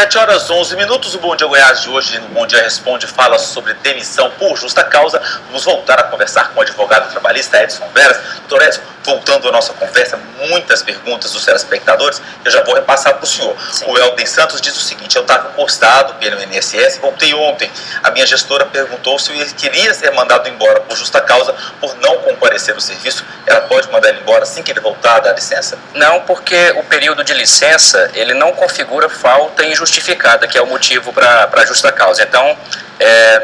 7h11, o Bom Dia Goiás de hoje, no Bom Dia Responde, fala sobre demissão por justa causa. Vamos voltar a conversar com o advogado trabalhista Edson Veras. Doutor Edson, voltando à nossa conversa, muitas perguntas dos telespectadores, eu já vou repassar para o senhor. Sim. O Elden Santos diz o seguinte: eu estava postado pelo INSS, voltei ontem. A minha gestora perguntou se eu queria ser mandado embora por justa causa por não comparecer ao serviço. Ela pode mandar ele embora assim que ele voltar da licença? Não, porque o período de licença, ele não configura falta injustificada, que é o motivo para justa causa. Então,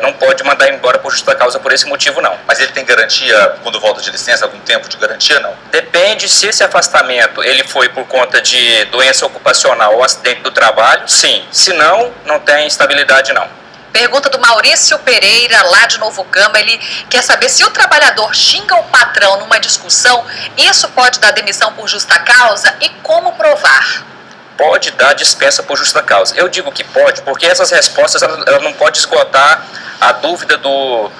não pode mandar embora por justa causa por esse motivo, não. Mas ele tem garantia, quando volta de licença, algum tempo de garantia, não? Depende se esse afastamento ele foi por conta de doença ocupacional ou acidente do trabalho, sim. Se não, não tem estabilidade, não. Pergunta do Maurício Pereira, lá de Novo Gama. Ele quer saber se o trabalhador xinga o patrão numa discussão, isso pode dar demissão por justa causa e como provar? Pode dar dispensa por justa causa. Eu digo que pode, porque essas respostas ela não pode esgotar a dúvida do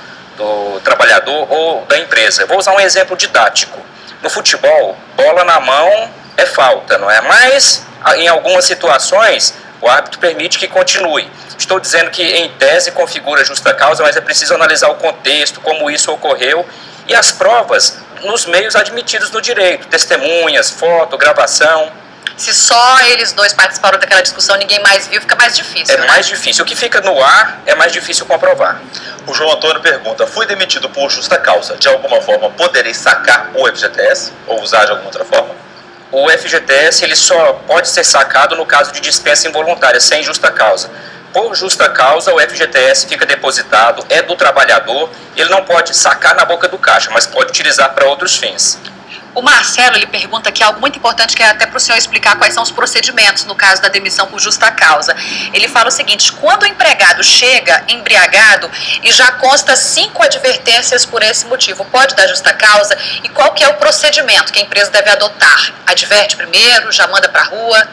trabalhador ou da empresa. Vou usar um exemplo didático. No futebol, bola na mão é falta, não é? Mas, em algumas situações, o árbitro permite que continue. Estou dizendo que, em tese, configura justa causa, mas é preciso analisar o contexto, como isso ocorreu, e as provas nos meios admitidos no direito, testemunhas, foto, gravação. Se só eles dois participaram daquela discussão, ninguém mais viu, fica mais difícil, né? Mais difícil. O que fica no ar é mais difícil comprovar. O João Antônio pergunta: fui demitido por justa causa, de alguma forma poderei sacar o FGTS ou usar de alguma outra forma? O FGTS ele só pode ser sacado no caso de dispensa involuntária, sem justa causa. Por justa causa, o FGTS fica depositado, é do trabalhador, ele não pode sacar na boca do caixa, mas pode utilizar para outros fins. O Marcelo, ele pergunta aqui algo muito importante, que é até para o senhor explicar quais são os procedimentos no caso da demissão por justa causa. Ele fala o seguinte: quando o empregado chega embriagado e já consta 5 advertências por esse motivo, pode dar justa causa? E qual que é o procedimento que a empresa deve adotar? Adverte primeiro, já manda para a rua?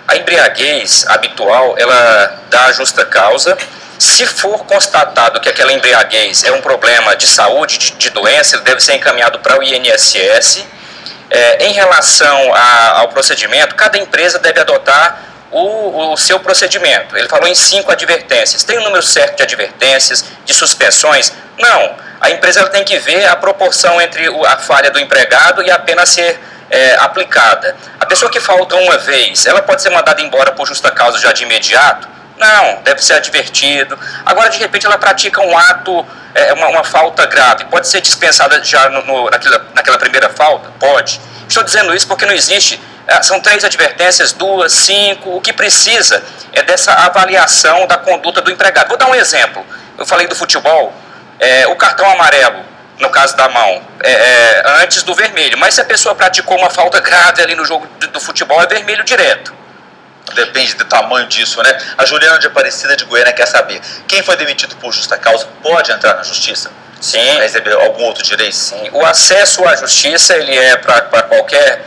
A embriaguez habitual, ela dá justa causa. Se for constatado que aquela embriaguez é um problema de saúde, de doença, ele deve ser encaminhado para o INSS. Em relação ao procedimento, cada empresa deve adotar o seu procedimento. Ele falou em 5 advertências. Tem um número certo de advertências, de suspensões? Não. A empresa ela tem que ver a proporção entre a falha do empregado e a pena a ser aplicada. A pessoa que falta uma vez, ela pode ser mandada embora por justa causa já de imediato? Não, deve ser advertido. Agora, de repente, ela pratica um ato, uma falta grave. Pode ser dispensada já naquela primeira falta? Pode. Estou dizendo isso porque não existe. São 3 advertências, 2, 5. O que precisa é dessa avaliação da conduta do empregado. Vou dar um exemplo. Eu falei do futebol. O cartão amarelo, no caso da mão, antes do vermelho. Mas se a pessoa praticou uma falta grave ali no jogo do futebol, é vermelho direto. Depende do tamanho disso, né? A Juliana de Aparecida de Goiânia quer saber: quem foi demitido por justa causa pode entrar na justiça? Sim. Vai receber algum outro direito? Sim. O acesso à justiça, ele é para qualquer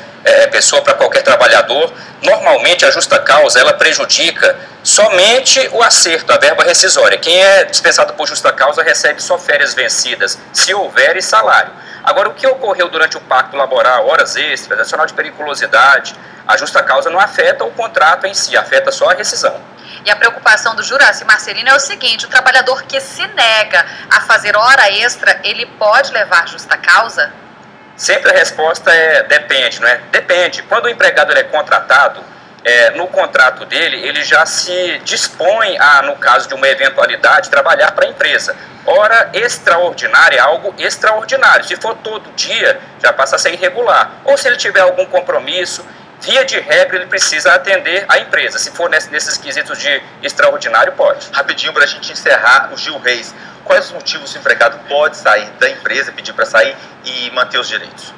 pessoa, para qualquer trabalhador. Normalmente, a justa causa, ela prejudica somente o acerto, a verba rescisória. Quem é dispensado por justa causa recebe só férias vencidas, se houver, e salário. Agora, o que ocorreu durante o pacto laboral, horas extras, adicional de periculosidade, a justa causa não afeta o contrato em si, afeta só a rescisão. E a preocupação do Juraci Marcelino é o seguinte: o trabalhador que se nega a fazer hora extra, ele pode levar justa causa? Sempre a resposta depende, não é? Depende. Quando o empregado ele é contratado, no contrato dele, ele já se dispõe a, no caso de uma eventualidade, trabalhar para a empresa. Hora extraordinária é algo extraordinário. Se for todo dia, já passa a ser irregular. Ou se ele tiver algum compromisso, via de regra, ele precisa atender a empresa. Se for nesses quesitos de extraordinário, pode. Rapidinho, para a gente encerrar, o Gil Reis: quais os motivos o empregado pode sair da empresa, pedir para sair e manter os direitos?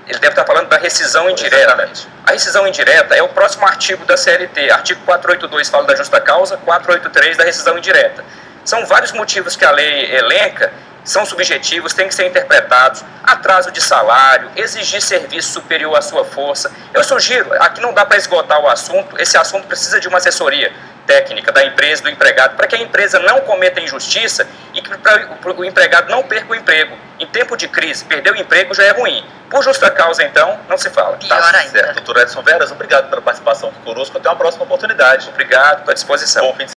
Ele deve estar falando da rescisão indireta. Exatamente. A rescisão indireta é o próximo artigo da CLT. Artigo 482 fala da justa causa, 483 da rescisão indireta. São vários motivos que a lei elenca, são subjetivos, têm que ser interpretados: atraso de salário, exigir serviço superior à sua força. Eu sugiro, aqui não dá para esgotar o assunto, esse assunto precisa de uma assessoria técnica da empresa, do empregado, para que a empresa não cometa injustiça e que o empregado não perca o emprego. Em tempo de crise, perder o emprego já é ruim. Por justa causa, então, não se fala. Pior ainda. Certo, doutor Edson Veras, obrigado pela participação aqui conosco. Até uma próxima oportunidade. Obrigado, estou à disposição. Bom fim de